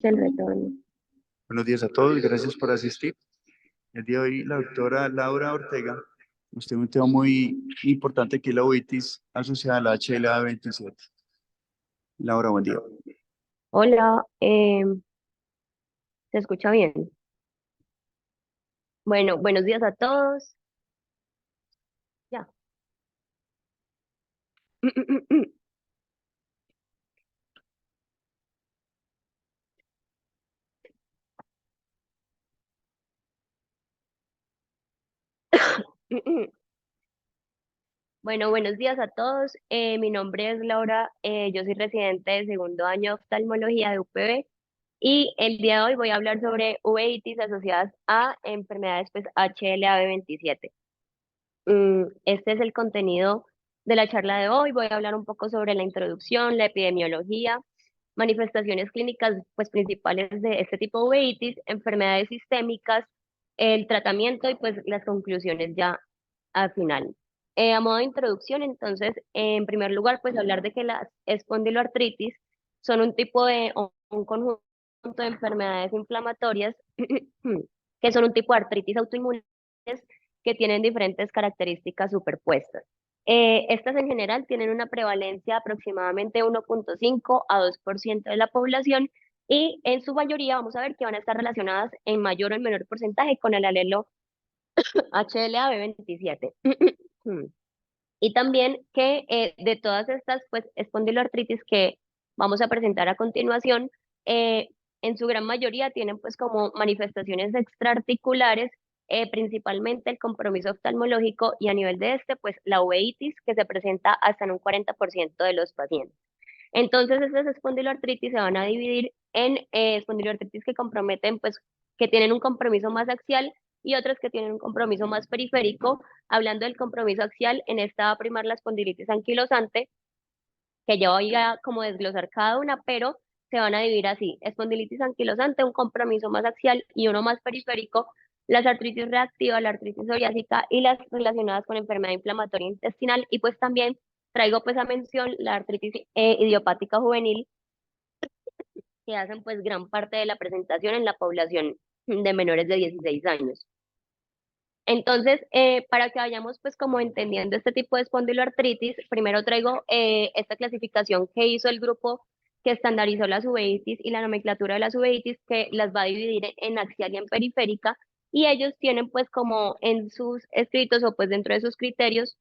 El retorno. Buenos días a todos, gracias por asistir. El día de hoy la doctora Laura Ortega nos tiene un tema muy importante que es la uveitis asociada a la HLA-27. Laura, buen día. Hola, ¿se escucha bien? Bueno, buenos días a todos. Ya. Bueno, buenos días a todos. Mi nombre es Laura, yo soy residente de segundo año de oftalmología de UPB y el día de hoy voy a hablar sobre uveitis asociadas a enfermedades pues HLA-B27. Este es el contenido de la charla de hoy. Voy a hablar un poco sobre la introducción, la epidemiología, manifestaciones clínicas pues principales de este tipo de uveitis, enfermedades sistémicas, el tratamiento y pues las conclusiones ya al final. A modo de introducción, entonces, en primer lugar, pues hablar de que las espondiloartritis son un tipo de, o un conjunto de enfermedades inflamatorias que son un tipo de artritis autoinmunes que tienen diferentes características superpuestas. Estas en general tienen una prevalencia de aproximadamente 1,5 a 2% de la población y en su mayoría vamos a ver que van a estar relacionadas en mayor o en menor porcentaje con el alelo HLA-B27. Y también que de todas estas pues espondiloartritis que vamos a presentar a continuación, en su gran mayoría tienen pues como manifestaciones extraarticulares, principalmente el compromiso oftalmológico y a nivel de este pues la uveitis que se presenta hasta en un 40% de los pacientes. Entonces estas espondiloartritis se van a dividir en espondiloartritis que comprometen pues que tienen un compromiso más axial y otras que tienen un compromiso más periférico. Hablando del compromiso axial, en esta va a primar la espondilitis anquilosante, que ya voy a como desglosar cada una, pero se van a dividir así: espondilitis anquilosante, un compromiso más axial y uno más periférico, las artritis reactivas, la artritis psoriásica y las relacionadas con enfermedad inflamatoria intestinal, y pues también traigo pues a mención la artritis idiopática juvenil, que hacen pues gran parte de la presentación en la población de menores de 16 años. Entonces, para que vayamos pues como entendiendo este tipo de espondiloartritis, primero traigo esta clasificación que hizo el grupo que estandarizó las uveitis y la nomenclatura de las uveitis, que las va a dividir en axial y en periférica, y ellos tienen pues como en sus escritos o pues dentro de sus criterios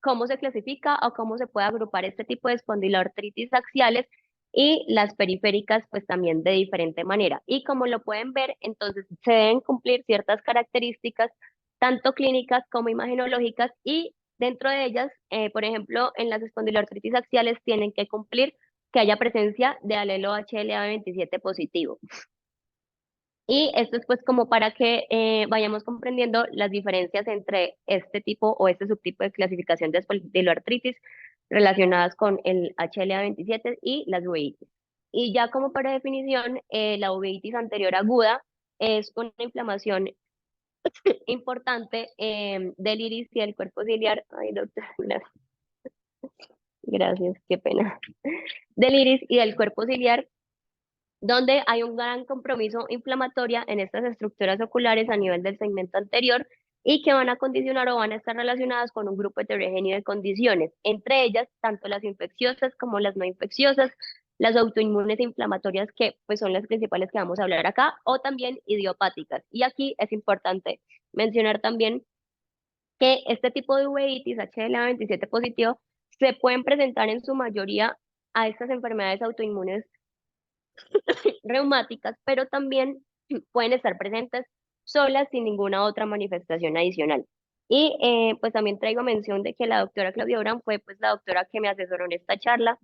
cómo se clasifica o cómo se puede agrupar este tipo de espondiloartritis axiales y las periféricas pues también de diferente manera. Y como lo pueden ver, entonces se deben cumplir ciertas características, tanto clínicas como imagenológicas, y dentro de ellas, por ejemplo, en las espondiloartritis axiales tienen que cumplir que haya presencia de alelo HLA-27 positivo. Y esto es pues como para que vayamos comprendiendo las diferencias entre este tipo o este subtipo de clasificación de espondiloartritis relacionadas con el HLA-27 y las uveitis. Y ya como para definición, la uveitis anterior aguda es una inflamación importante del iris y del cuerpo ciliar. Ay, doctora, gracias, qué pena. Del iris y del cuerpo ciliar, donde hay un gran compromiso inflamatorio en estas estructuras oculares a nivel del segmento anterior y que van a condicionar o van a estar relacionadas con un grupo heterogéneo de condiciones, entre ellas tanto las infecciosas como las no infecciosas, las autoinmunes e inflamatorias, que pues son las principales que vamos a hablar acá, o también idiopáticas. Y aquí es importante mencionar también que este tipo de uveitis HLA-27 positivo se pueden presentar en su mayoría a estas enfermedades autoinmunes reumáticas, pero también pueden estar presentes solas sin ninguna otra manifestación adicional. Y pues también traigo mención de que la doctora Claudia Durán fue pues la doctora que me asesoró en esta charla.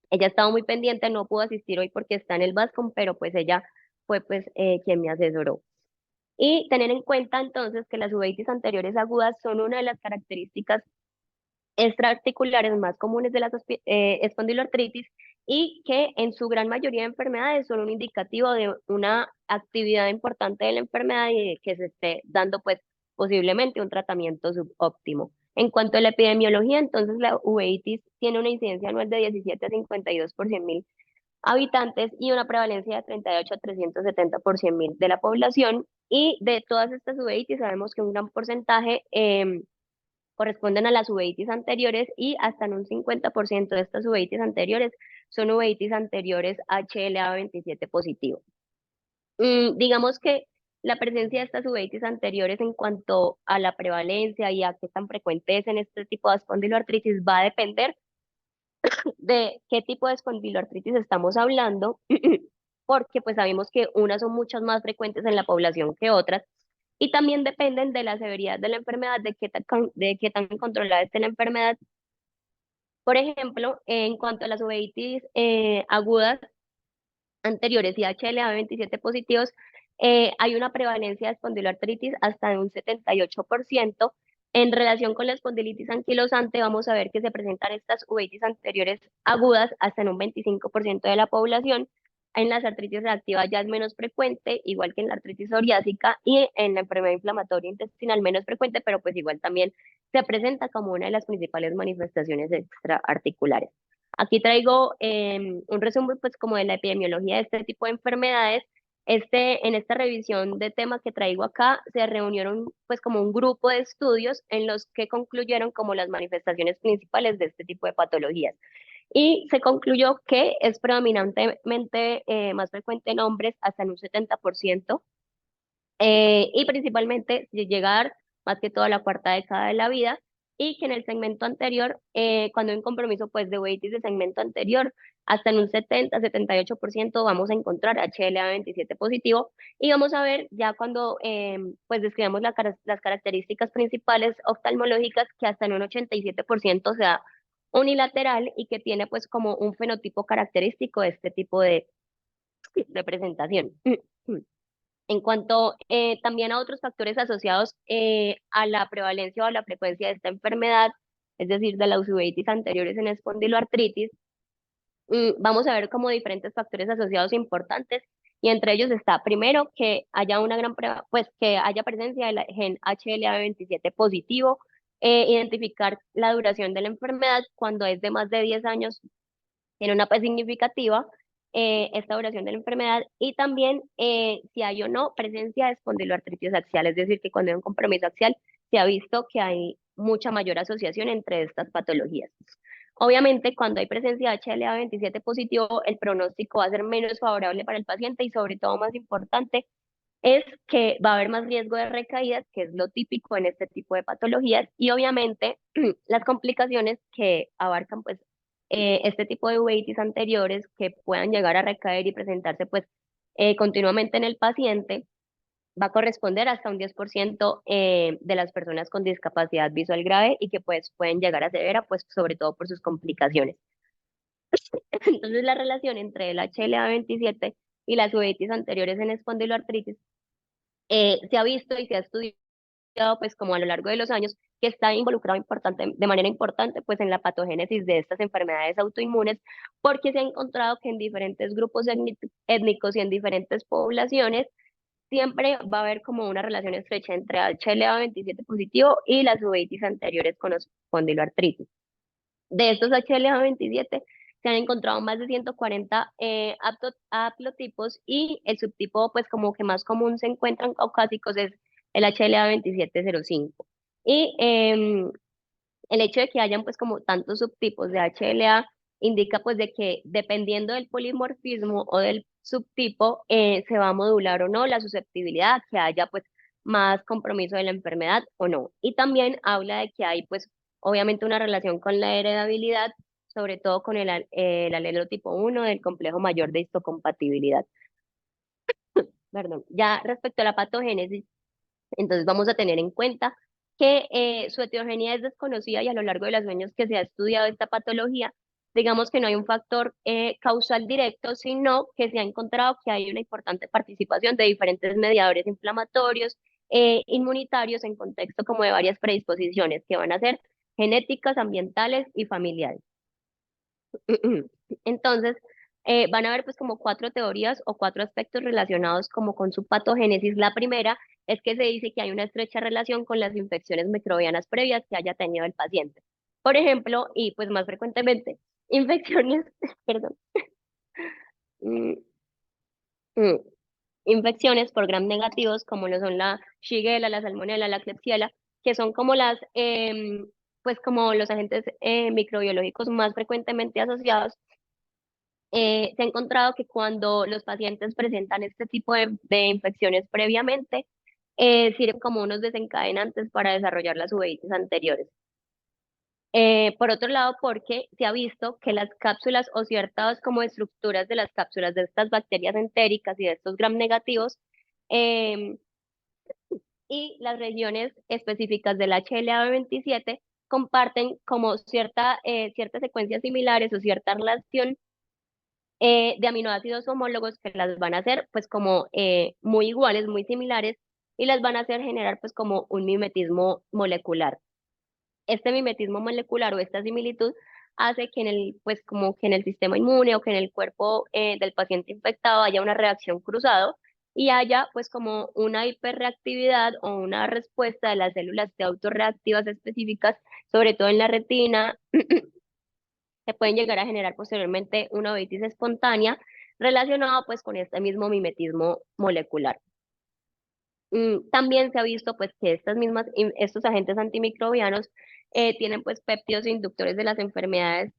Ella estaba muy pendiente, no pudo asistir hoy porque está en el Bascom, pero pues ella fue pues quien me asesoró. Y tener en cuenta entonces que las uveitis anteriores agudas son una de las características extraarticulares más comunes de la espondiloartritis, y que en su gran mayoría de enfermedades son un indicativo de una actividad importante de la enfermedad y de que se esté dando pues posiblemente un tratamiento subóptimo. En cuanto a la epidemiología, entonces la uveitis tiene una incidencia anual de 17 a 52 por 100.000 habitantes y una prevalencia de 38 a 370 por 100.000 de la población. Y de todas estas uveitis sabemos que un gran porcentaje corresponden a las uveitis anteriores y hasta en un 50% de estas uveitis anteriores son uveitis anteriores HLA-27 positivo. Digamos que la presencia de estas uveitis anteriores en cuanto a la prevalencia y a qué tan frecuente es en este tipo de espondiloartritis va a depender de qué tipo de espondiloartritis estamos hablando, porque pues sabemos que unas son muchas más frecuentes en la población que otras, y también dependen de la severidad de la enfermedad, de qué tan controlada esté la enfermedad. Por ejemplo, en cuanto a las uveitis agudas anteriores y HLA-27 positivos, hay una prevalencia de espondiloartritis hasta de un 78%. En relación con la espondilitis anquilosante, vamos a ver que se presentan estas uveitis anteriores agudas hasta en un 25% de la población. En las artritis reactivas ya es menos frecuente, igual que en la artritis psoriásica, y en la enfermedad inflamatoria intestinal menos frecuente, pero pues igual también se presenta como una de las principales manifestaciones extraarticulares. Aquí traigo un resumen pues como de la epidemiología de este tipo de enfermedades. En esta revisión de tema que traigo acá se reunieron pues como un grupo de estudios en los que concluyeron como las manifestaciones principales de este tipo de patologías. Y se concluyó que es predominantemente más frecuente en hombres hasta en un 70%, y principalmente si llega a dar más que todo la cuarta década de la vida, y que en el segmento anterior, cuando hay un compromiso pues de weightis de segmento anterior, hasta en un 70-78% vamos a encontrar HLA-27 positivo, y vamos a ver ya cuando pues describamos las características principales oftalmológicas que hasta en un 87% sea unilateral y que tiene pues como un fenotipo característico de este tipo de presentación. En cuanto también a otros factores asociados a la prevalencia o a la frecuencia de esta enfermedad, es decir, de las uveitis anteriores en espondiloartritis, vamos a ver como diferentes factores asociados importantes, y entre ellos está, primero, que haya una gran prueba, pues que haya presencia del gen HLA-27 positivo, identificar la duración de la enfermedad cuando es de más de 10 años tiene una P significativa, esta duración de la enfermedad, y también si hay o no presencia de espondiloartritis axial, es decir, que cuando hay un compromiso axial se ha visto que hay mucha mayor asociación entre estas patologías. Obviamente, cuando hay presencia de HLA-27 positivo, el pronóstico va a ser menos favorable para el paciente, y sobre todo más importante es que va a haber más riesgo de recaídas, que es lo típico en este tipo de patologías, y obviamente las complicaciones que abarcan pues este tipo de uveitis anteriores que puedan llegar a recaer y presentarse pues continuamente en el paciente, va a corresponder hasta un 10% de las personas con discapacidad visual grave, y que pues pueden llegar a severa, pues sobre todo por sus complicaciones. Entonces la relación entre el HLA-27 y las uveitis anteriores en espondiloartritis se ha visto y se ha estudiado pues como a lo largo de los años, que está involucrado de manera importante pues en la patogénesis de estas enfermedades autoinmunes, porque se ha encontrado que en diferentes grupos étnicos y en diferentes poblaciones siempre va a haber como una relación estrecha entre HLA-27 positivo y las uveitis anteriores con espondiloartritis. De estos HLA-27 se han encontrado más de 140 haplotipos, y el subtipo pues como que más común se encuentra en caucásicos es el HLA-2705. Y el hecho de que hayan pues como tantos subtipos de HLA indica pues de que dependiendo del polimorfismo o del subtipo se va a modular o no la susceptibilidad, que haya pues más compromiso de la enfermedad o no. Y también habla de que hay pues obviamente una relación con la heredabilidad, sobre todo con el alelo tipo 1 del complejo mayor de histocompatibilidad. Perdón. Ya respecto a la patogénesis, entonces vamos a tener en cuenta que su heterogeneidad es desconocida, y a lo largo de los años que se ha estudiado esta patología, digamos que no hay un factor causal directo, sino que se ha encontrado que hay una importante participación de diferentes mediadores inflamatorios, inmunitarios, en contexto como de varias predisposiciones que van a ser genéticas, ambientales y familiares. Entonces, van a haber pues como cuatro teorías o cuatro aspectos relacionados como con su patogénesis. La primera es que se dice que hay una estrecha relación con las infecciones microbianas previas que haya tenido el paciente. Por ejemplo, y pues más frecuentemente, infecciones, perdón, mm, mm, infecciones por gram negativos, como lo son la Shigella, la Salmonella, la Klebsiella, que son como pues como los agentes microbiológicos más frecuentemente asociados. Se ha encontrado que cuando los pacientes presentan este tipo de infecciones previamente, sirven como unos desencadenantes para desarrollar las uveitis anteriores. Por otro lado, porque se ha visto que las cápsulas o ciertas como estructuras de las cápsulas de estas bacterias entéricas y de estos gram negativos em, y las regiones específicas del HLA-27 comparten como ciertas secuencias similares o cierta relación de aminoácidos homólogos que las van a hacer pues como muy iguales, muy similares y las van a hacer generar pues como un mimetismo molecular. Este mimetismo molecular o esta similitud hace que pues como que en el sistema inmune o que en el cuerpo del paciente infectado haya una reacción cruzado y haya pues como una hiperreactividad o una respuesta de las células T autorreactivas específicas, sobre todo en la retina, se pueden llegar a generar posteriormente una otitis espontánea relacionada pues con este mismo mimetismo molecular. También se ha visto pues que estos agentes antimicrobianos tienen pues péptidos inductores de las enfermedades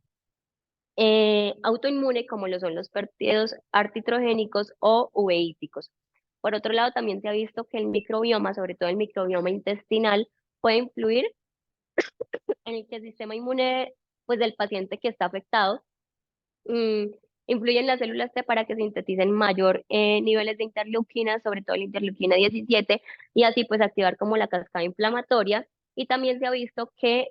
autoinmunes como lo son los péptidos artitrogénicos o uveíticos. Por otro lado, también se ha visto que el microbioma, sobre todo el microbioma intestinal, puede influir en el que el sistema inmune pues del paciente que está afectado mm, influyen las células T para que sinteticen mayor niveles de interleuquina, sobre todo la interleuquina 17, y así pues activar como la cascada inflamatoria. Y también se ha visto que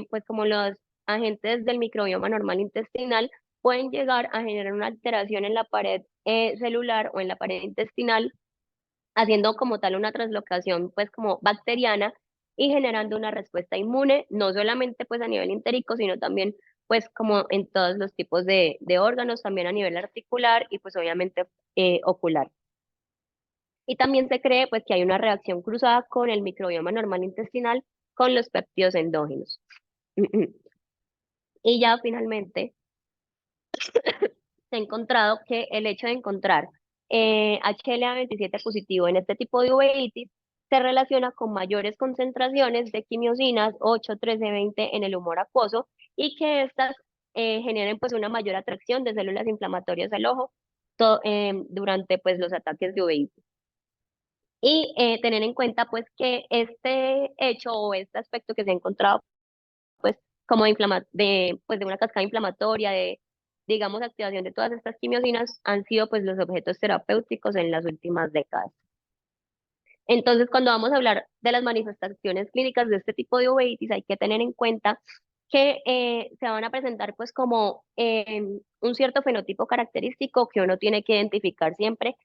pues como los agentes del microbioma normal intestinal pueden llegar a generar una alteración en la pared celular o en la pared intestinal, haciendo como tal una translocación pues como bacteriana y generando una respuesta inmune, no solamente pues a nivel entérico, sino también pues como en todos los tipos de órganos, también a nivel articular y pues obviamente ocular. Y también se cree pues que hay una reacción cruzada con el microbioma normal intestinal con los péptidos endógenos. Y ya finalmente se ha encontrado que el hecho de encontrar HLA-27 positivo en este tipo de uveitis se relaciona con mayores concentraciones de quimiosinas 8, 13, 20 en el humor acuoso y que estas generen pues una mayor atracción de células inflamatorias al ojo durante pues los ataques de uveitis. Y tener en cuenta pues que este hecho o este aspecto que se ha encontrado pues como pues, de una cascada inflamatoria, de, digamos, activación de todas estas quimiosinas, han sido pues los objetos terapéuticos en las últimas décadas. Entonces, cuando vamos a hablar de las manifestaciones clínicas de este tipo de uveitis, hay que tener en cuenta que se van a presentar pues como un cierto fenotipo característico que uno tiene que identificar siempre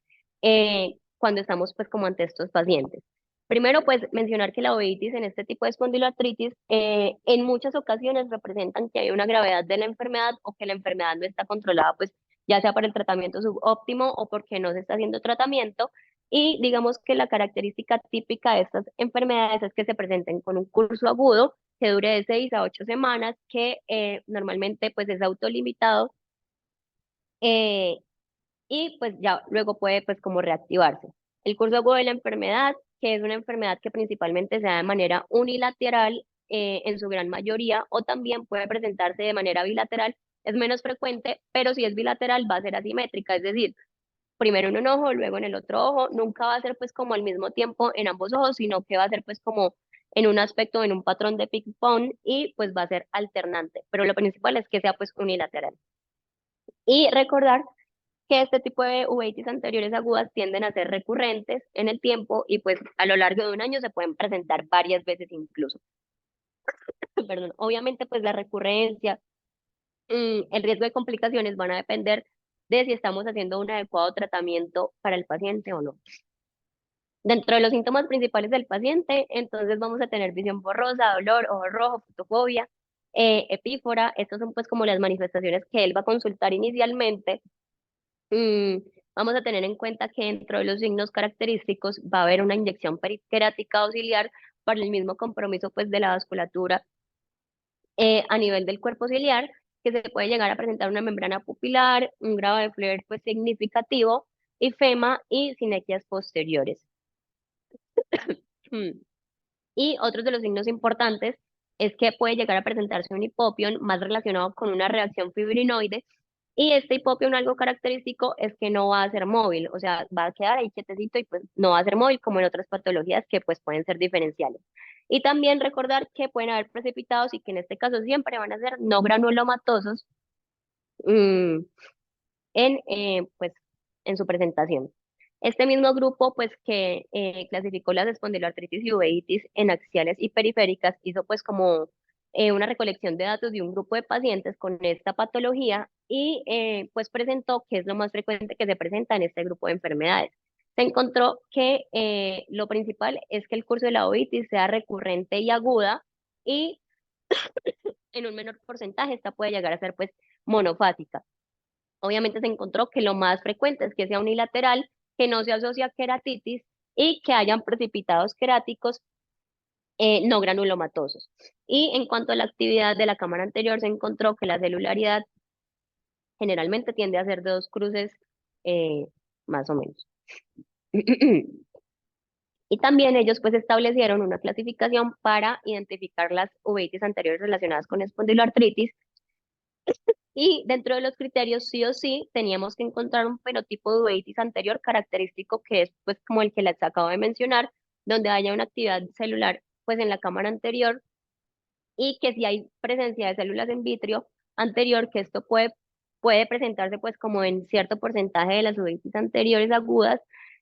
cuando estamos pues como ante estos pacientes. Primero, pues mencionar que la uveitis en este tipo de espondiloartritis en muchas ocasiones representan que hay una gravedad de la enfermedad o que la enfermedad no está controlada, pues ya sea por el tratamiento subóptimo o porque no se está haciendo tratamiento. Y digamos que la característica típica de estas enfermedades es que se presenten con un curso agudo que dure de 6 a 8 semanas, que normalmente pues es autolimitado eh, y pues ya luego puede pues como reactivarse. El curso agudo de la enfermedad, que es una enfermedad que principalmente se da de manera unilateral en su gran mayoría o también puede presentarse de manera bilateral, es menos frecuente, pero si es bilateral va a ser asimétrica, es decir, primero en un ojo, luego en el otro ojo, nunca va a ser pues como al mismo tiempo en ambos ojos, sino que va a ser pues como en un aspecto, en un patrón de ping-pong y pues va a ser alternante, pero lo principal es que sea pues unilateral. Y recordar que este tipo de uveitis anteriores agudas tienden a ser recurrentes en el tiempo y pues a lo largo de un año se pueden presentar varias veces incluso. Perdón, obviamente pues la recurrencia, el riesgo de complicaciones van a depender de si estamos haciendo un adecuado tratamiento para el paciente o no. Dentro de los síntomas principales del paciente, entonces vamos a tener visión borrosa, dolor, ojo rojo, fotofobia, epífora. Estas son pues como las manifestaciones que él va a consultar inicialmente. Mm, Vamos a tener en cuenta que dentro de los signos característicos va a haber una inyección periquerática auxiliar para el mismo compromiso pues de la vasculatura a nivel del cuerpo ciliar, que se puede llegar a presentar una membrana pupilar, un grado de Fleur pues significativo, ifema y sinequias posteriores. Mm. Y otros de los signos importantes es que puede llegar a presentarse un hipopión más relacionado con una reacción fibrinoide. Y este hipopión, algo característico, es que no va a ser móvil, o sea, va a quedar ahí quietecito y pues no va a ser móvil como en otras patologías que pues pueden ser diferenciales. Y también recordar que pueden haber precipitados y que en este caso siempre van a ser no granulomatosos mm, pues, en su presentación. Este mismo grupo, pues, que clasificó las espondiloartritis y uveitis en axiales y periféricas, hizo pues como una recolección de datos de un grupo de pacientes con esta patología y pues presentó que es lo más frecuente que se presenta en este grupo de enfermedades. Se encontró que lo principal es que el curso de la uveitis sea recurrente y aguda y en un menor porcentaje esta puede llegar a ser pues monofásica. Obviamente se encontró que lo más frecuente es que sea unilateral, que no se asocia a queratitis y que hayan precipitados queráticos no granulomatosos. Y en cuanto a la actividad de la cámara anterior, se encontró que la celularidad generalmente tiende a ser de dos cruces eh, más o menos. Y también ellos pues establecieron una clasificación para identificar las uveitis anteriores relacionadas con espondiloartritis. Y dentro de los criterios, sí o sí, teníamos que encontrar un fenotipo de uveitis anterior característico que es pues como el que les acabo de mencionar, donde haya una actividad celular pues en la cámara anterior y que si hay presencia de células en vitrio anterior, que esto puede presentarse pues como en cierto porcentaje de las uveitis anteriores agudas,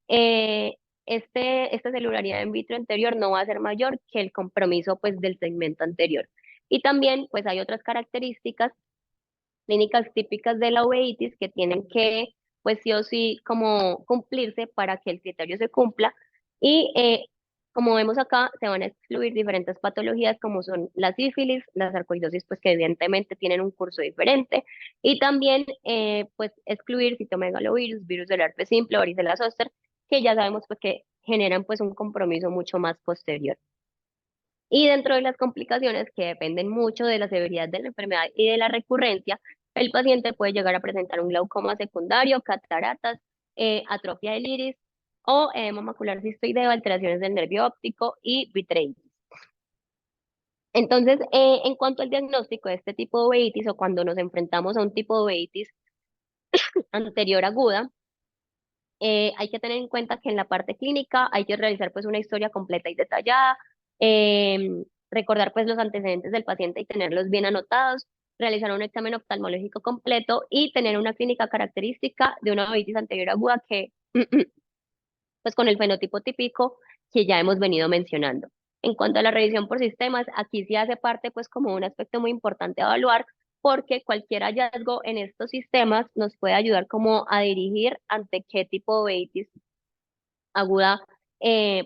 eh, esta celularidad en vitrio anterior no va a ser mayor que el compromiso pues del segmento anterior. Y también pues hay otras características clínicas típicas de la uveitis que tienen que, pues sí o sí, como cumplirse para que el criterio se cumpla. Y como vemos acá, se van a excluir diferentes patologías como son la sífilis, la sarcoidosis, pues que evidentemente tienen un curso diferente, y también, pues, excluir citomegalovirus, virus del herpes simple, varicela zoster, que ya sabemos pues que generan pues un compromiso mucho más posterior. Y dentro de las complicaciones que dependen mucho de la severidad de la enfermedad y de la recurrencia, el paciente puede llegar a presentar un glaucoma secundario, cataratas, atrofia del iris o edema macular cistoideo, alteraciones del nervio óptico y vitreitis. Entonces, en cuanto al diagnóstico de este tipo de uveitis o cuando nos enfrentamos a un tipo de uveitis anterior aguda, hay que tener en cuenta que en la parte clínica hay que realizar pues una historia completa y detallada, recordar pues los antecedentes del paciente y tenerlos bien anotados, realizar un examen oftalmológico completo y tener una clínica característica de una uveitis anterior aguda que pues con el fenotipo típico que ya hemos venido mencionando. En cuanto a la revisión por sistemas, aquí sí hace parte pues como un aspecto muy importante a evaluar porque cualquier hallazgo en estos sistemas nos puede ayudar como a dirigir ante qué tipo de uveitis aguda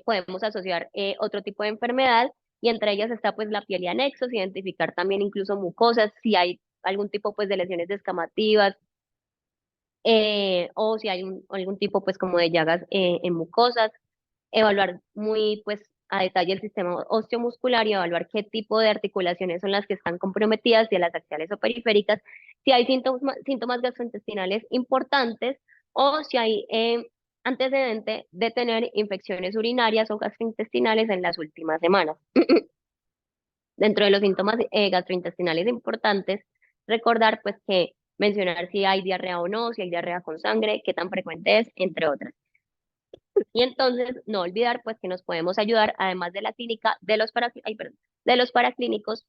podemos asociar otro tipo de enfermedad y entre ellas está pues la piel y anexos, identificar también incluso mucosas, si hay algún tipo pues de lesiones descamativas, o si hay algún tipo pues como de llagas en mucosas, evaluar muy pues a detalle el sistema osteomuscular y evaluar qué tipo de articulaciones son las que están comprometidas, si las axiales o periféricas, si hay síntomas gastrointestinales importantes o si hay antecedente de tener infecciones urinarias o gastrointestinales en las últimas semanas. Dentro de los síntomas gastrointestinales importantes, recordar pues que mencionar si hay diarrea o no, si hay diarrea con sangre, qué tan frecuente es, entre otras. Y entonces, no olvidar pues que nos podemos ayudar, además de la clínica, de los paraclínicos,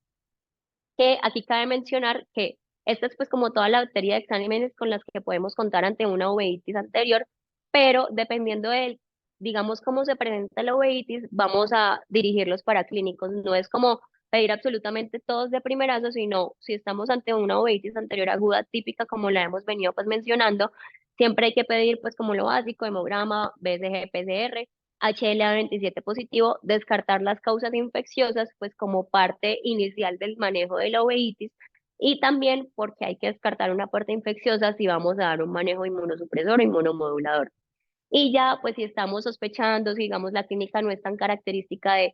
que aquí cabe mencionar que esta es pues como toda la batería de exámenes con las que podemos contar ante una uveitis anterior, pero dependiendo de, digamos, cómo se presenta la uveitis, vamos a dirigir los paraclínicos. No es como pedir absolutamente todos de primerazo, sino si estamos ante una uveitis anterior aguda típica, como la hemos venido pues mencionando, siempre hay que pedir pues como lo básico, hemograma, BCG, PCR, HLA-27 positivo, descartar las causas infecciosas, pues como parte inicial del manejo de la uveitis, y también porque hay que descartar una parte infecciosa si vamos a dar un manejo inmunosupresor o inmunomodulador. Y ya, pues si estamos sospechando, si digamos la clínica no es tan característica de,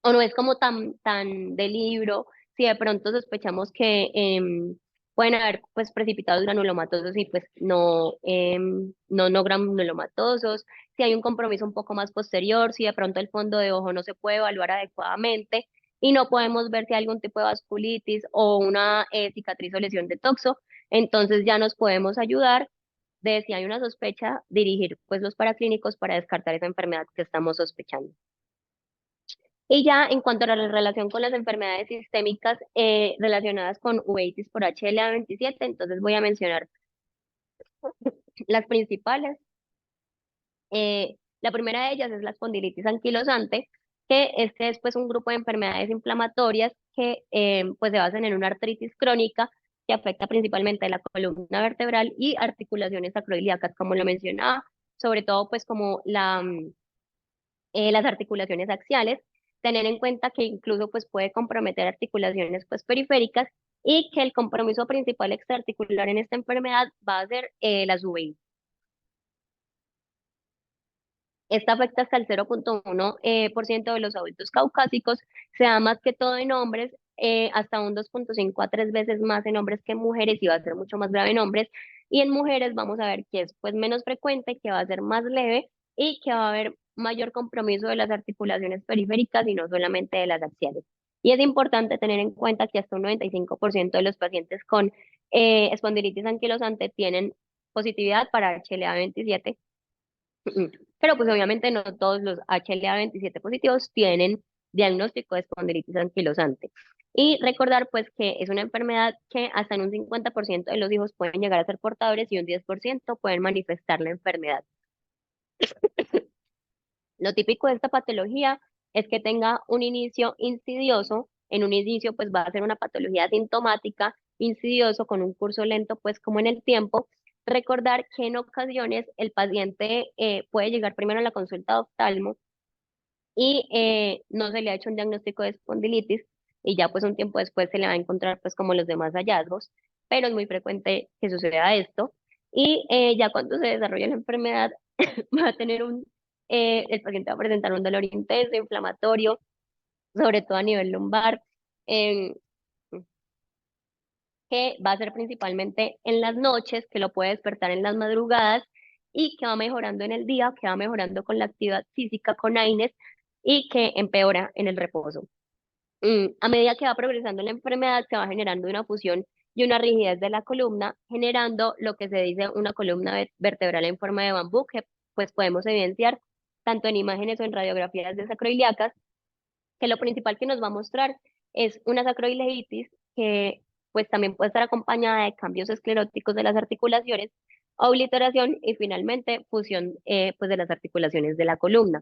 o no es como tan de libro, si de pronto sospechamos que pueden haber pues precipitados granulomatosos y pues no granulomatosos. Si hay un compromiso un poco más posterior, si de pronto el fondo de ojo no se puede evaluar adecuadamente y no podemos ver si hay algún tipo de vasculitis o una cicatriz o lesión de toxo, entonces ya nos podemos ayudar de si hay una sospecha, dirigir pues los paraclínicos para descartar esa enfermedad que estamos sospechando. Y ya en cuanto a la relación con las enfermedades sistémicas relacionadas con uveitis por HLA27, entonces voy a mencionar las principales. La primera de ellas es la espondilitis anquilosante, que este es pues un grupo de enfermedades inflamatorias que pues se basan en una artritis crónica que afecta principalmente la columna vertebral y articulaciones sacroiliacas, como lo mencionaba, sobre todo pues como las articulaciones axiales, tener en cuenta que incluso pues puede comprometer articulaciones pues periféricas y que el compromiso principal extraarticular en esta enfermedad va a ser las UVI. Esta afecta hasta el 0,1% por ciento de los adultos caucásicos, se da más que todo en hombres, hasta un 2,5 a 3 veces más en hombres que en mujeres y va a ser mucho más grave en hombres. Y en mujeres vamos a ver que es pues menos frecuente, que va a ser más leve y que va a haber mayor compromiso de las articulaciones periféricas y no solamente de las axiales. Y es importante tener en cuenta que hasta un 95% de los pacientes con espondilitis anquilosante tienen positividad para HLA27. Pero pues obviamente no todos los HLA27 positivos tienen diagnóstico de espondilitis anquilosante. Y recordar pues que es una enfermedad que hasta en un 50% de los hijos pueden llegar a ser portadores y un 10% pueden manifestar la enfermedad. Lo típico de esta patología es que tenga un inicio insidioso. En un inicio pues va a ser una patología sintomática, insidioso, con un curso lento pues como en el tiempo. Recordar que en ocasiones el paciente puede llegar primero a la consulta de oftalmo y no se le ha hecho un diagnóstico de espondilitis y ya pues un tiempo después se le va a encontrar pues como los demás hallazgos, pero es muy frecuente que suceda esto y ya cuando se desarrolla la enfermedad va a tener el paciente va a presentar un dolor intenso, inflamatorio, sobre todo a nivel lumbar, em, que va a ser principalmente en las noches, que lo puede despertar en las madrugadas y que va mejorando en el día, que va mejorando con la actividad física, con AINES y que empeora en el reposo. A medida que va progresando la enfermedad, se va generando una fusión y una rigidez de la columna, generando lo que se dice una columna vertebral en forma de bambú, que pues podemos evidenciar tanto en imágenes o en radiografías de sacroiliacas, que lo principal que nos va a mostrar es una sacroileitis que pues también puede estar acompañada de cambios escleróticos de las articulaciones, obliteración y finalmente fusión pues de las articulaciones de la columna.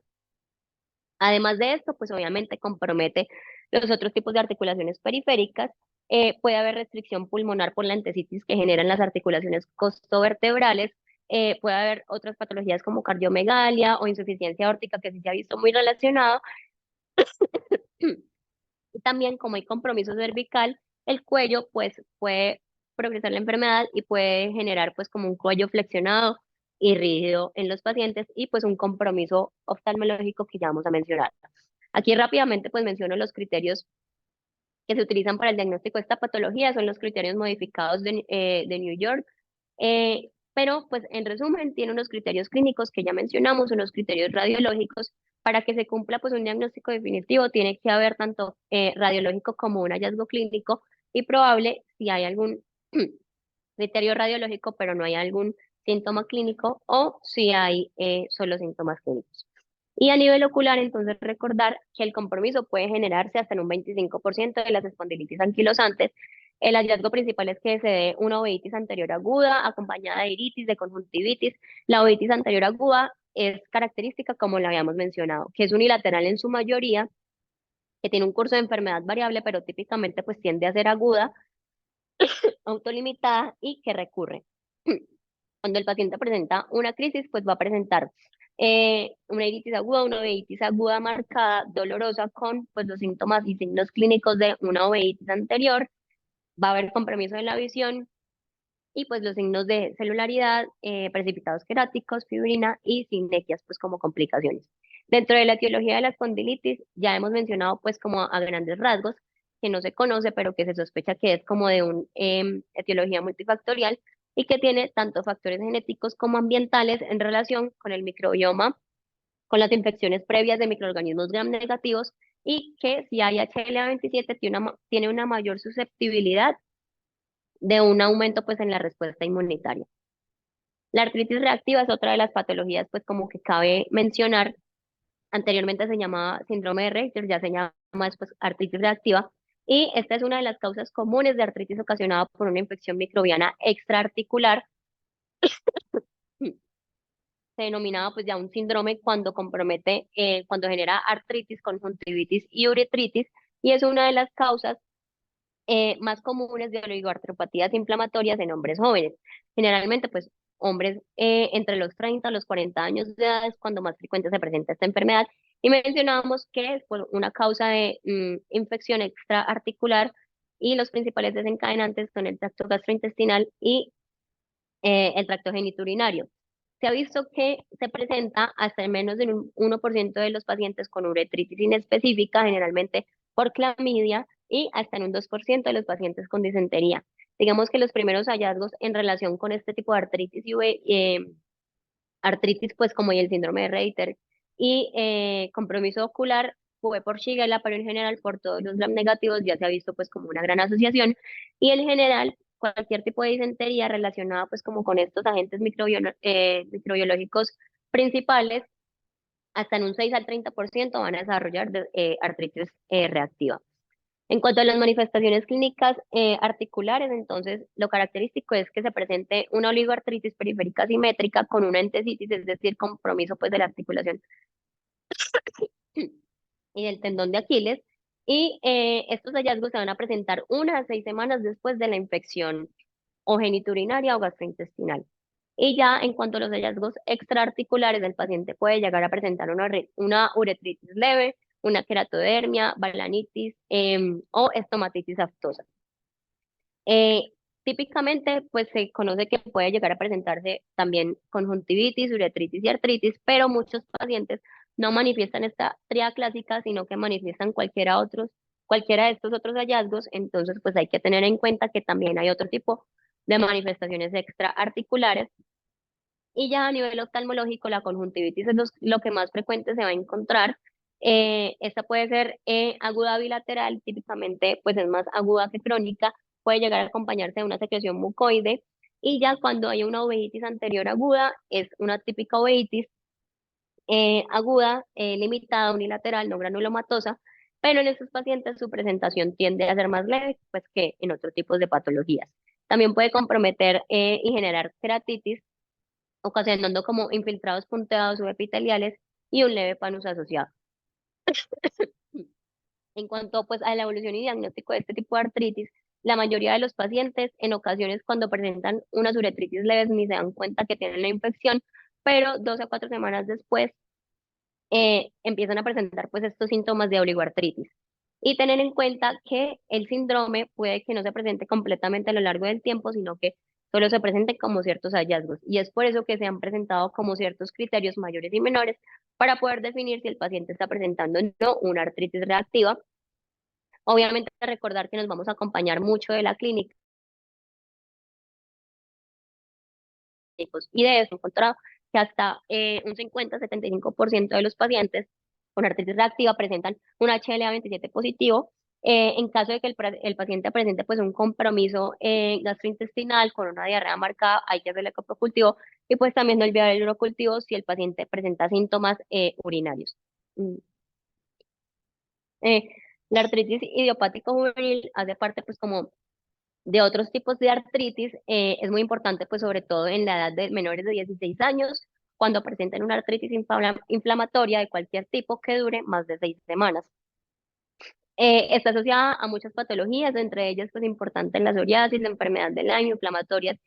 Además de esto, pues obviamente compromete los otros tipos de articulaciones periféricas. Puede haber restricción pulmonar por la entesitis que generan las articulaciones costovertebrales. Puede haber otras patologías como cardiomegalia o insuficiencia aórtica que sí se ha visto muy relacionado. Y también como hay compromiso cervical, el cuello pues puede progresar la enfermedad y puede generar pues como un cuello flexionado y rígido en los pacientes y pues un compromiso oftalmológico que ya vamos a mencionar. Aquí rápidamente pues menciono los criterios que se utilizan para el diagnóstico de esta patología, son los criterios modificados de New York, pero pues en resumen tiene unos criterios clínicos que ya mencionamos, unos criterios radiológicos. Para que se cumpla pues un diagnóstico definitivo tiene que haber tanto radiológico como un hallazgo clínico y probable si hay algún criterio radiológico pero no hay algún síntoma clínico o si hay solo síntomas clínicos. Y a nivel ocular, entonces recordar que el compromiso puede generarse hasta en un 25% de las espondilitis anquilosantes. El hallazgo principal es que se dé una uveitis anterior aguda acompañada de iritis, de conjuntivitis. La uveitis anterior aguda es característica, como la habíamos mencionado, que es unilateral en su mayoría, que tiene un curso de enfermedad variable, pero típicamente pues tiende a ser aguda, autolimitada y que recurre. Cuando el paciente presenta una crisis, pues va a presentar una iritis aguda, una uveitis aguda marcada, dolorosa, con pues los síntomas y signos clínicos de una uveitis anterior. Va a haber compromiso de la visión y pues los signos de celularidad, precipitados queráticos, fibrina y sinequias pues como complicaciones. Dentro de la etiología de la espondilitis, ya hemos mencionado pues como a grandes rasgos que no se conoce, pero que se sospecha que es como de una etiología multifactorial y que tiene tanto factores genéticos como ambientales en relación con el microbioma, con las infecciones previas de microorganismos gram negativos y que si hay HLA27 tiene una mayor susceptibilidad de un aumento pues en la respuesta inmunitaria. La artritis reactiva es otra de las patologías pues como que cabe mencionar. Anteriormente se llamaba síndrome de Richter, ya se llama después artritis reactiva, y esta es una de las causas comunes de artritis ocasionada por una infección microbiana extraarticular. Se denominaba pues ya un síndrome cuando compromete, cuando genera artritis, conjuntivitis y uretritis, y es una de las causas más comunes de oligoartropatías inflamatorias en hombres jóvenes. Generalmente, pues, hombres entre los 30 a los 40 años de edad es cuando más frecuente se presenta esta enfermedad. Y mencionábamos que es por una causa de infección extraarticular y los principales desencadenantes son el tracto gastrointestinal y el tracto genitourinario. Se ha visto que se presenta hasta en menos del 1% de los pacientes con uretritis inespecífica, generalmente por clamidia, y hasta en un 2% de los pacientes con disentería. Digamos que los primeros hallazgos en relación con este tipo de artritis artritis, pues como y el síndrome de Reiter y compromiso ocular, fue por Shigella, pero en general por todos los gram negativos ya se ha visto pues como una gran asociación y en general cualquier tipo de disentería relacionada pues como con estos agentes microbiológicos principales, hasta en un 6 al 30% van a desarrollar artritis reactiva. En cuanto a las manifestaciones clínicas articulares, entonces lo característico es que se presente una oligoartritis periférica simétrica con una entesitis, es decir, compromiso pues de la articulación y del tendón de Aquiles. Y estos hallazgos se van a presentar 1 a 6 semanas después de la infección o geniturinaria o gastrointestinal. Y ya en cuanto a los hallazgos extraarticulares, el paciente puede llegar a presentar una uretritis leve, una queratodermia, balanitis o estomatitis aftosa. Eh, Típicamente, pues se conoce que puede llegar a presentarse también conjuntivitis, uretritis y artritis, pero muchos pacientes no manifiestan esta tríada clásica, sino que manifiestan cualquiera de estos otros hallazgos. Entonces, pues hay que tener en cuenta que también hay otro tipo de manifestaciones extraarticulares. Y ya a nivel oftalmológico, la conjuntivitis es lo que más frecuente se va a encontrar. Esta puede ser aguda bilateral, típicamente pues es más aguda que crónica, puede llegar a acompañarse de una secreción mucoide y ya cuando hay una uveitis anterior aguda, es una típica uveitis aguda, limitada, unilateral, no granulomatosa, pero en estos pacientes su presentación tiende a ser más leve pues, que en otros tipos de patologías. También puede comprometer y generar keratitis, ocasionando como infiltrados punteados subepiteliales y un leve panus asociado. En cuanto pues a la evolución y diagnóstico de este tipo de artritis, la mayoría de los pacientes en ocasiones cuando presentan unas uretritis leves ni se dan cuenta que tienen la infección, pero 2 a 4 semanas después empiezan a presentar pues estos síntomas de oligoartritis. Y tener en cuenta que el síndrome puede que no se presente completamente a lo largo del tiempo, sino que solo se presente como ciertos hallazgos. Y es por eso que se han presentado como ciertos criterios mayores y menores para poder definir si el paciente está presentando o no una artritis reactiva. Obviamente recordar que nos vamos a acompañar mucho de la clínica y de eso he encontrado que hasta un 50-75% de los pacientes con artritis reactiva presentan un HLA27 positivo. En caso de que el paciente presente pues un compromiso gastrointestinal con una diarrea marcada, hay que hacer el ecoprocultivo y pues también no olvidar el urocultivo si el paciente presenta síntomas urinarios. Mm. Eh, la artritis idiopática juvenil hace parte pues como de otros tipos de artritis. Es muy importante, pues sobre todo en la edad de menores de 16 años, cuando presenten una artritis inflamatoria de cualquier tipo que dure más de 6 semanas. Está asociada a muchas patologías, entre ellas, pues importante la psoriasis, la enfermedad de Lyme, inflamatorias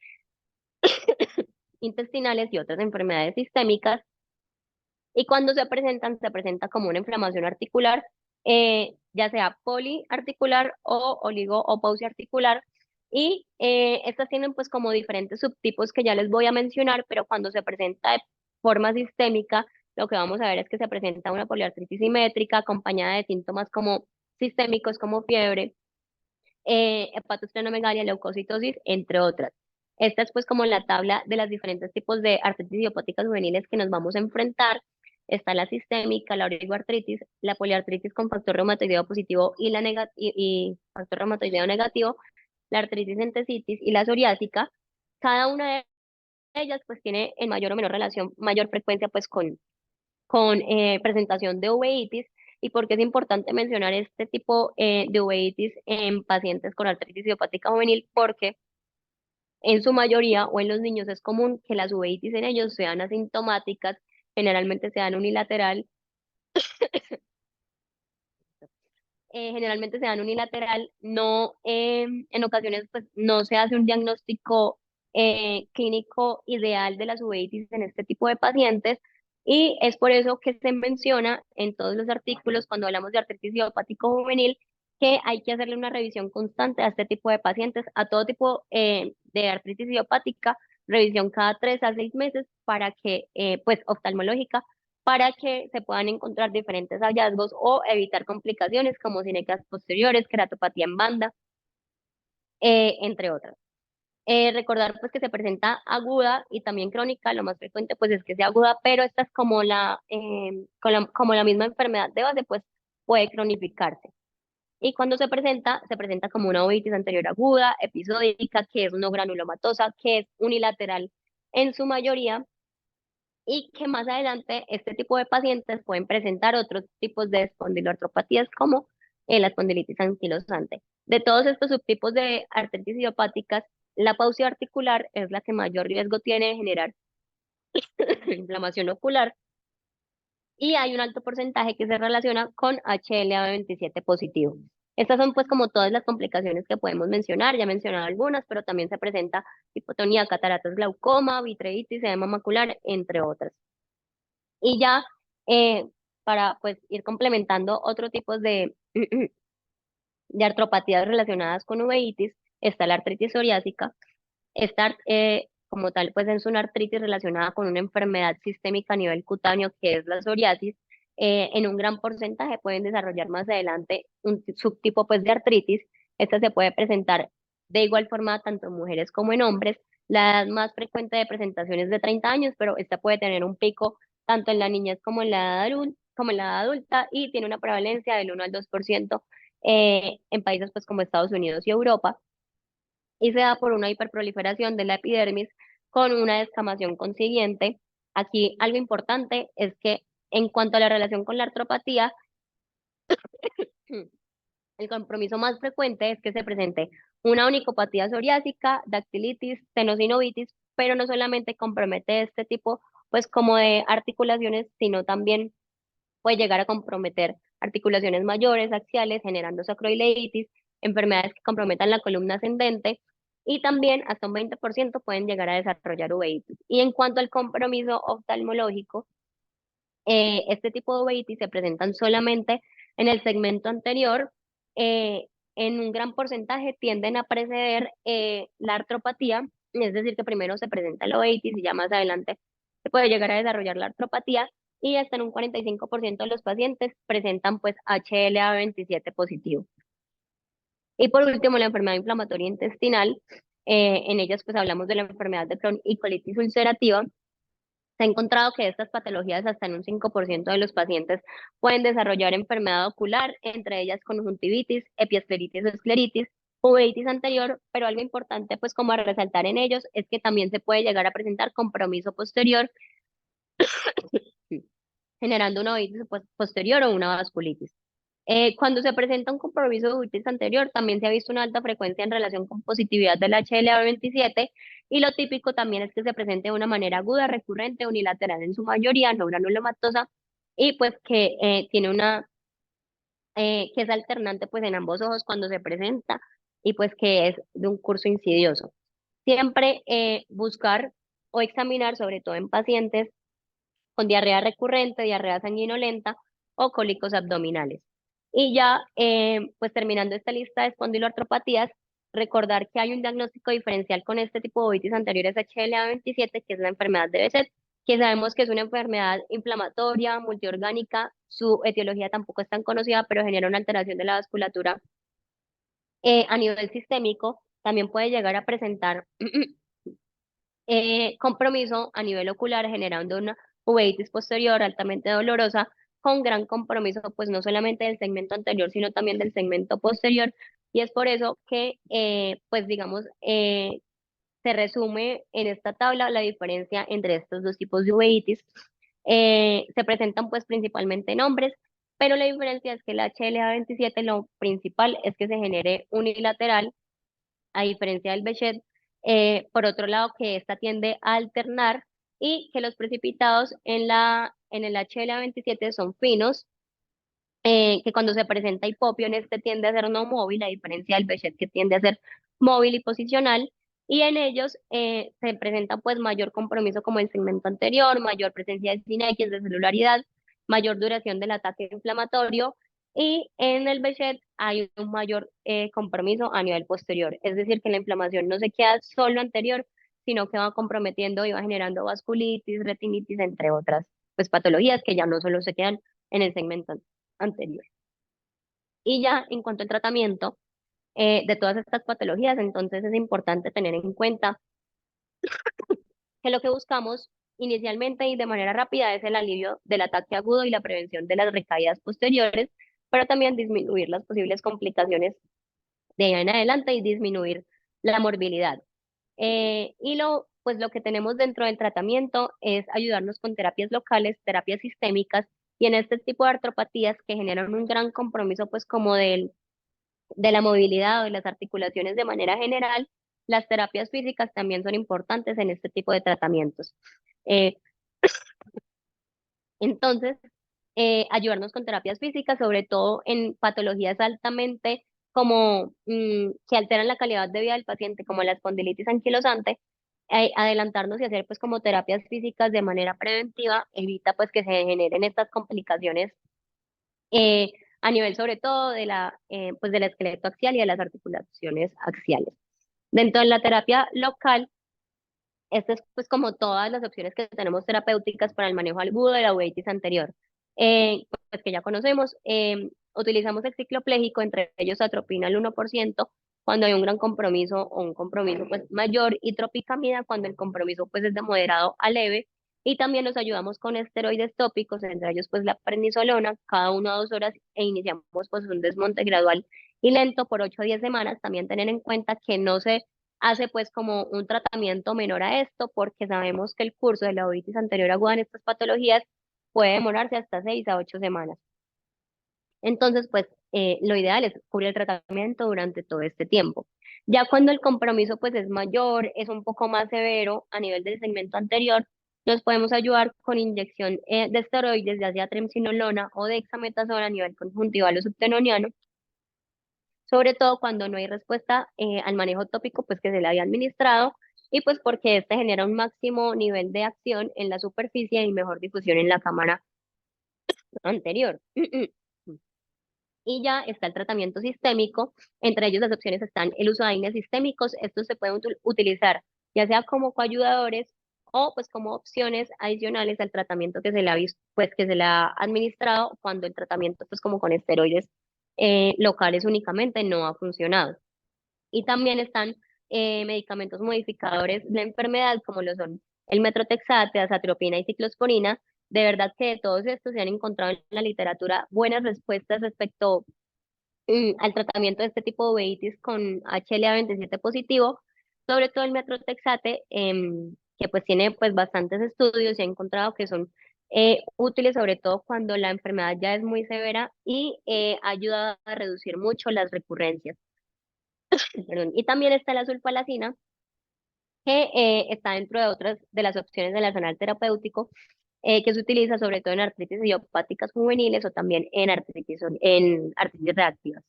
intestinales y otras enfermedades sistémicas. Y cuando se presenta como una inflamación articular, ya sea poliarticular o oligo o pauciarticular. Y estas tienen pues como diferentes subtipos que ya les voy a mencionar, pero cuando se presenta de forma sistémica, lo que vamos a ver es que se presenta una poliartritis simétrica acompañada de síntomas como sistémicos como fiebre, hepatosplenomegalia, leucocitosis, entre otras. Esta es pues como la tabla de los diferentes tipos de artritis idiopáticas juveniles que nos vamos a enfrentar. Está la sistémica, la oligoartritis, la poliartritis con factor reumatoideo positivo y, y factor reumatoideo negativo, la artritis entesitis y la psoriásica. Cada una de ellas pues tiene en mayor o menor relación, mayor frecuencia pues con presentación de uveitis. ¿Y por qué es importante mencionar este tipo de uveitis en pacientes con artritis idiopática juvenil? Porque en su mayoría o en los niños es común que las uveitis en ellos sean asintomáticas, generalmente sean unilateral, no, en ocasiones pues no se hace un diagnóstico clínico ideal de las uveitis en este tipo de pacientes, y es por eso que se menciona en todos los artículos cuando hablamos de artritis idiopático juvenil que hay que hacerle una revisión constante a este tipo de pacientes, a todo tipo de artritis idiopática, revisión cada 3 a 6 meses para que, pues oftalmológica, para que se puedan encontrar diferentes hallazgos o evitar complicaciones como cinecas posteriores, queratopatía en banda, entre otras. Recordar pues que se presenta aguda y también crónica, lo más frecuente pues es que sea aguda, pero esta es como como la misma enfermedad de base, pues puede cronificarse. Y cuando se presenta como una uveitis anterior aguda, episódica, que es no granulomatosa, que es unilateral en su mayoría, y que más adelante este tipo de pacientes pueden presentar otros tipos de espondiloartropatías como la espondilitis anquilosante. De todos estos subtipos de artritis idiopáticas, la pausia articular es la que mayor riesgo tiene de generar inflamación ocular, y hay un alto porcentaje que se relaciona con HLA-27 positivo. Estas son pues como todas las complicaciones que podemos mencionar, ya he mencionado algunas, pero también se presenta hipotonía, cataratas, glaucoma, vitreitis, edema macular, entre otras. Y ya para pues ir complementando otro tipo de artropatías relacionadas con uveitis, está la artritis psoriásica. Esta como tal pues es una artritis relacionada con una enfermedad sistémica a nivel cutáneo que es la psoriasis. En un gran porcentaje pueden desarrollar más adelante un subtipo pues de artritis. Esta se puede presentar de igual forma tanto en mujeres como en hombres. La edad más frecuente de presentación es de 30 años, pero esta puede tener un pico tanto en la niñez como en la edad adulta, y tiene una prevalencia del 1 al 2% en países pues como Estados Unidos y Europa, y se da por una hiperproliferación de la epidermis con una descamación consiguiente. Aquí algo importante es que en cuanto a la relación con la artropatía, el compromiso más frecuente es que se presente una onicopatía psoriásica, dactilitis, tenosinovitis, pero no solamente compromete este tipo pues como de articulaciones, sino también puede llegar a comprometer articulaciones mayores, axiales, generando sacroileitis, enfermedades que comprometan la columna ascendente, y también hasta un 20% pueden llegar a desarrollar uveitis. Y en cuanto al compromiso oftalmológico, este tipo de uveitis se presentan solamente en el segmento anterior, eh, en un gran porcentaje tienden a preceder la artropatía, es decir, que primero se presenta la uveitis y ya más adelante se puede llegar a desarrollar la artropatía, y hasta en un 45% de los pacientes presentan pues HLA-27 positivo. Y por último, la enfermedad inflamatoria intestinal, en ellas pues hablamos de la enfermedad de Crohn y colitis ulcerativa. Se ha encontrado que estas patologías hasta en un 5% de los pacientes pueden desarrollar enfermedad ocular, entre ellas conjuntivitis, epiescleritis o escleritis, uveitis anterior, pero algo importante pues como a resaltar en ellos es que también se puede llegar a presentar compromiso posterior, generando una uveitis posterior o una vasculitis. Cuando se presenta un compromiso de uveitis anterior, también se ha visto una alta frecuencia en relación con positividad del HLA-27, y lo típico también es que se presente de una manera aguda, recurrente, unilateral en su mayoría, no granulomatosa, y pues que tiene que es alternante pues en ambos ojos cuando se presenta, y pues que es de un curso insidioso. Siempre buscar o examinar, sobre todo en pacientes con diarrea recurrente, diarrea sanguinolenta o cólicos abdominales. Y ya, pues terminando esta lista de espondiloartropatías, recordar que hay un diagnóstico diferencial con este tipo de uveitis anteriores a HLA-27, que es la enfermedad de Behçet, que sabemos que es una enfermedad inflamatoria, multiorgánica. Su etiología tampoco es tan conocida, pero genera una alteración de la vasculatura A nivel sistémico, también puede llegar a presentar compromiso a nivel ocular, generando una uveitis posterior altamente dolorosa, con gran compromiso, pues no solamente del segmento anterior, sino también del segmento posterior. Y es por eso que, pues digamos, se resume en esta tabla la diferencia entre estos dos tipos de uveitis. Se presentan pues principalmente en hombres, pero la diferencia es que la HLA-27 lo principal es que se genere unilateral, a diferencia del Behçet. Por otro lado, que esta tiende a alternar y que los precipitados en el HLA-27 son finos, que cuando se presenta hipopión, este tiende a ser no móvil, a diferencia del Behçet que tiende a ser móvil y posicional, y en ellos se presenta pues mayor compromiso como el segmento anterior, mayor presencia de sinequias, de celularidad, mayor duración del ataque inflamatorio, y en el Behçet hay un mayor compromiso a nivel posterior, es decir, que la inflamación no se queda solo anterior, sino que va comprometiendo y va generando vasculitis, retinitis, entre otras pues patologías que ya no solo se quedan en el segmento anterior. Y ya en cuanto al tratamiento de todas estas patologías, entonces es importante tener en cuenta que lo que buscamos inicialmente y de manera rápida es el alivio del ataque agudo y la prevención de las recaídas posteriores, pero también disminuir las posibles complicaciones de ahí en adelante y disminuir la morbilidad. Pues lo que tenemos dentro del tratamiento es ayudarnos con terapias locales, terapias sistémicas, y en este tipo de artropatías que generan un gran compromiso pues como de la movilidad o de las articulaciones de manera general, las terapias físicas también son importantes en este tipo de tratamientos. Eh, entonces, ayudarnos con terapias físicas, sobre todo en patologías altamente como que alteran la calidad de vida del paciente, como la espondilitis anquilosante, adelantarnos y hacer pues como terapias físicas de manera preventiva evita pues que se generen estas complicaciones eh, a nivel sobre todo de pues del esqueleto axial y de las articulaciones axiales. Dentro de la terapia local, esta es pues como todas las opciones que tenemos terapéuticas para el manejo agudo de la uveitis anterior, pues que ya conocemos. Utilizamos el ciclopléjico, entre ellos atropina al 1% cuando hay un gran compromiso o un compromiso pues mayor, y tropicamida cuando el compromiso pues es de moderado a leve, y también nos ayudamos con esteroides tópicos, entre ellos pues la prednisolona, cada 1 a 2 horas, e iniciamos pues un desmonte gradual y lento por 8 a 10 semanas. También tener en cuenta que no se hace pues como un tratamiento menor a esto, porque sabemos que el curso de la uveitis anterior aguda en estas patologías puede demorarse hasta 6 a 8 semanas. Entonces, pues lo ideal es cubrir el tratamiento durante todo este tiempo. Ya cuando el compromiso pues es mayor, es un poco más severo a nivel del segmento anterior, nos podemos ayudar con inyección de esteroides, ya sea triamcinolona o dexametasona a nivel conjuntival o subtenoniano, sobre todo cuando no hay respuesta al manejo tópico pues que se le había administrado, y pues porque este genera un máximo nivel de acción en la superficie y mejor difusión en la cámara anterior. Y ya está el tratamiento sistémico, entre ellos las opciones están el uso de AINES sistémicos. Estos se pueden utilizar ya sea como coayudadores o pues como opciones adicionales al tratamiento que se le ha visto, pues que se le ha administrado, cuando el tratamiento pues como con esteroides locales únicamente no ha funcionado. Y también están medicamentos modificadores de la enfermedad, como lo son el metrotexate, azatropina y ciclosporina. De verdad que de todos estos se han encontrado en la literatura buenas respuestas respecto al tratamiento de este tipo de uveitis con HLA-27 positivo, sobre todo el metrotexate, que pues tiene pues bastantes estudios y ha encontrado que son útiles, sobre todo cuando la enfermedad ya es muy severa, y ayuda a reducir mucho las recurrencias. Perdón. Y también está la sulfalacina, que está dentro de otras de las opciones del arsenal terapéutico, que se utiliza sobre todo en artritis idiopáticas juveniles o también en artritis reactivas.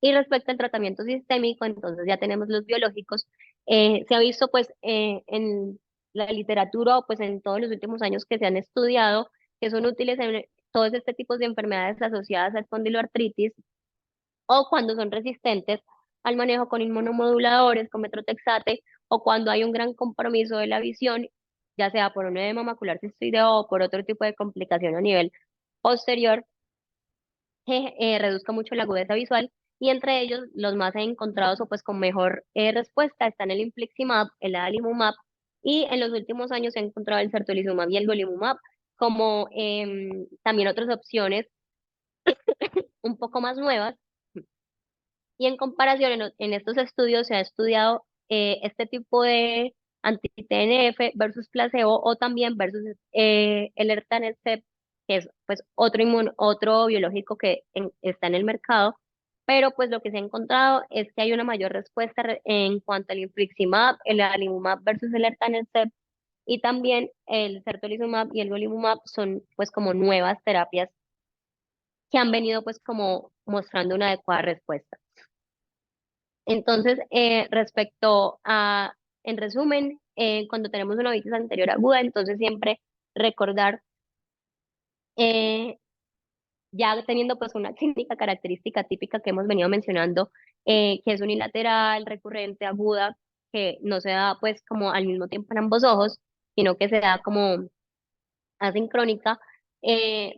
Y respecto al tratamiento sistémico, entonces ya tenemos los biológicos. Se ha visto pues en la literatura o pues en todos los últimos años que se han estudiado, que son útiles en todos este tipos de enfermedades asociadas a espondiloartritis, o cuando son resistentes al manejo con inmunomoduladores, con metrotexate, o cuando hay un gran compromiso de la visión, ya sea por un edema macular cistoideo o por otro tipo de complicación a nivel posterior que reduzca mucho la agudeza visual. y entre ellos los más encontrados o pues con mejor respuesta están el infliximab, el adalimumab, y en los últimos años se ha encontrado el certolizumab y el golimumab como también otras opciones un poco más nuevas. Y en comparación, en estos estudios se ha estudiado este tipo de anti-TNF versus placebo o también versus el Etanercept, que es pues otro biológico que está en el mercado, pero pues lo que se ha encontrado es que hay una mayor respuesta en cuanto al infliximab, el adalimumab versus el Etanercept, y también el certolizumab y el golimumab son pues como nuevas terapias que han venido pues como mostrando una adecuada respuesta. Entonces, respecto a, en resumen, cuando tenemos una otitis anterior aguda, entonces siempre recordar, eh, ya teniendo pues una clínica característica típica que hemos venido mencionando, que es unilateral, recurrente, aguda, que no se da pues como al mismo tiempo en ambos ojos, sino que se da como asincrónica,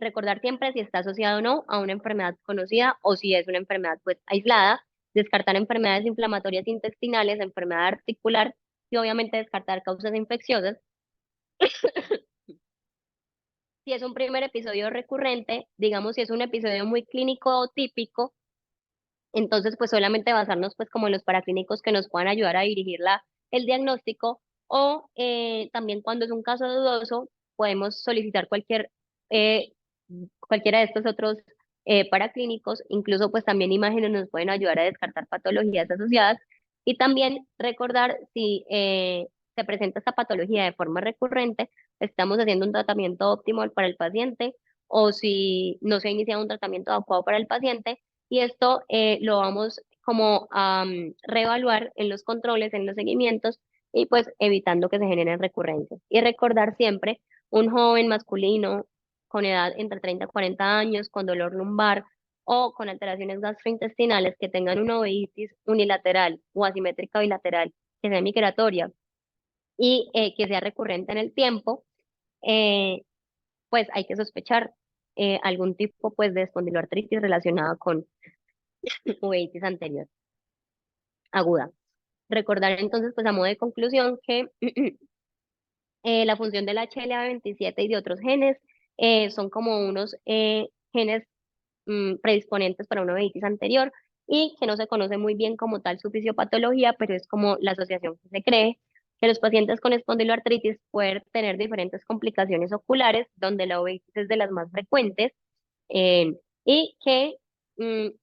recordar siempre si está asociado o no a una enfermedad conocida o si es una enfermedad pues aislada, descartar enfermedades inflamatorias intestinales, enfermedad articular y obviamente descartar causas infecciosas. Si es un primer episodio recurrente, digamos si es un episodio muy clínico o típico, entonces pues solamente basarnos pues como en los paraclínicos que nos puedan ayudar a dirigir el diagnóstico, o también cuando es un caso dudoso podemos solicitar eh, cualquiera de estos otros paraclínicos, incluso pues también imágenes nos pueden ayudar a descartar patologías asociadas, y también recordar si se presenta esta patología de forma recurrente, estamos haciendo un tratamiento óptimo para el paciente o si no se ha iniciado un tratamiento adecuado para el paciente, y esto lo vamos como a reevaluar en los controles, en los seguimientos, y pues evitando que se generen recurrencias. Y recordar siempre un joven masculino con edad entre 30 y 40 años, con dolor lumbar o con alteraciones gastrointestinales que tengan una uveitis unilateral o asimétrica bilateral, que sea migratoria y que sea recurrente en el tiempo, eh, pues hay que sospechar algún tipo pues de espondiloartritis relacionada con uveitis anterior aguda. Recordar entonces, pues a modo de conclusión, que la función del HLA27 y de otros genes son como unos genes predisponentes para una uveitis anterior, y que no se conoce muy bien como tal su fisiopatología, pero es como la asociación que se cree que los pacientes con espondiloartritis pueden tener diferentes complicaciones oculares, donde la uveitis es de las más frecuentes, eh, y que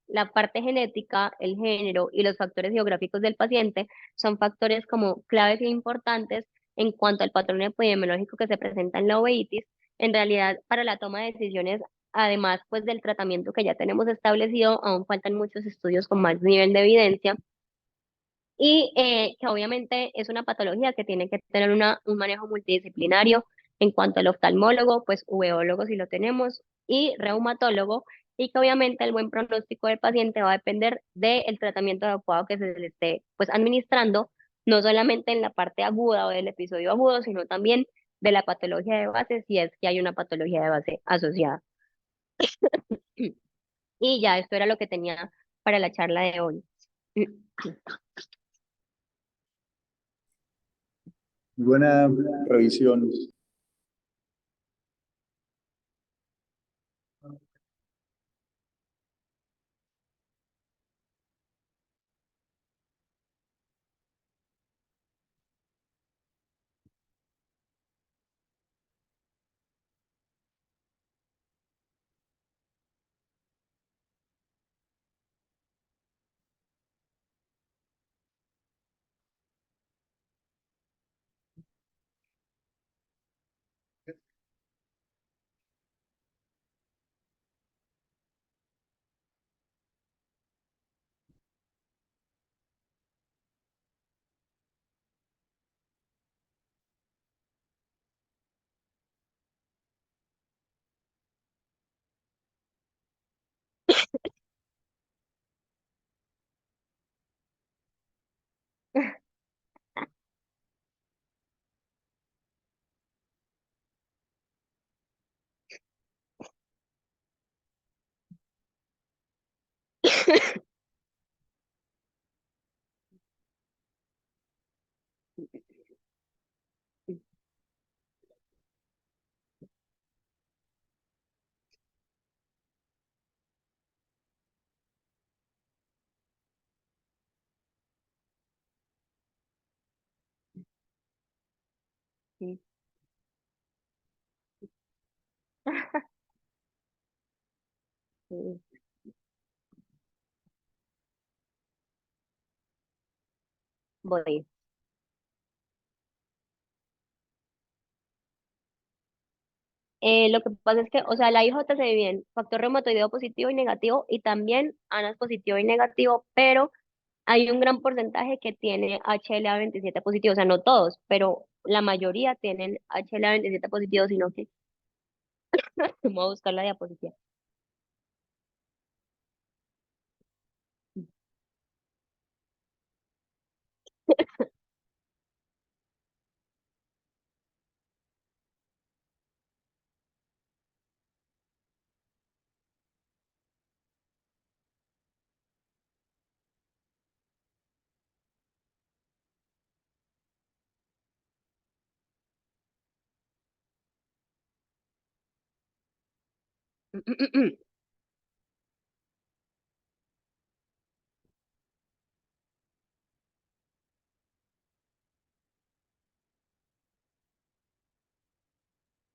la parte genética, el género y los factores geográficos del paciente son factores como claves e importantes en cuanto al patrón epidemiológico que se presenta en la uveitis. En realidad, para la toma de decisiones, además pues del tratamiento que ya tenemos establecido, aún faltan muchos estudios con más nivel de evidencia, y que obviamente es una patología que tiene que tener un manejo multidisciplinario en cuanto al oftalmólogo, pues uveólogo si lo tenemos, y reumatólogo, y que obviamente el buen pronóstico del paciente va a depender del tratamiento adecuado que se le esté pues administrando, no solamente en la parte aguda o del episodio agudo, sino también de la patología de base, si es que hay una patología de base asociada. Y ya, esto era lo que tenía para la charla de hoy. Buena revisión. Sí, sí. Voy. Lo que pasa es que, o sea, la IJ se divide en factor reumatoideo positivo y negativo y también ANAS positivo y negativo, pero hay un gran porcentaje que tiene HLA-27 positivo, o sea, no todos, pero la mayoría tienen HLA-27 positivo, sino que vamos a buscar la diapositiva.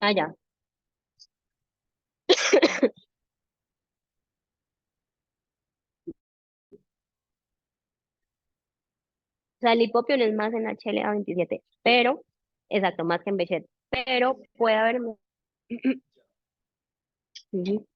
Ah, ya. O sea, el lipopion es más en HLA-27, pero, exacto, más que en Behçet, pero puede haber... Ujú.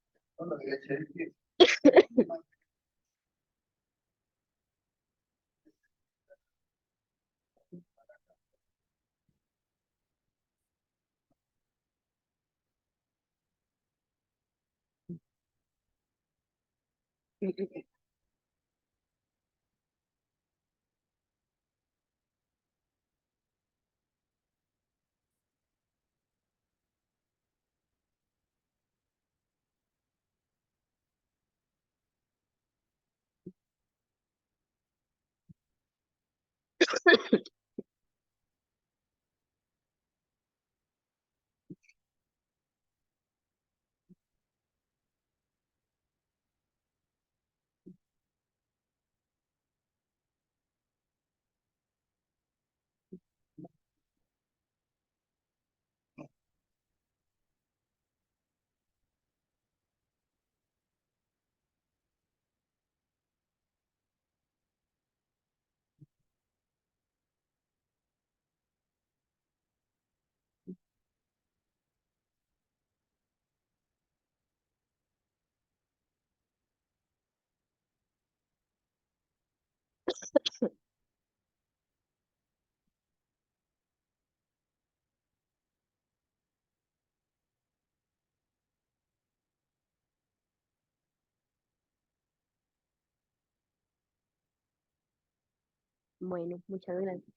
Bueno, muchas gracias.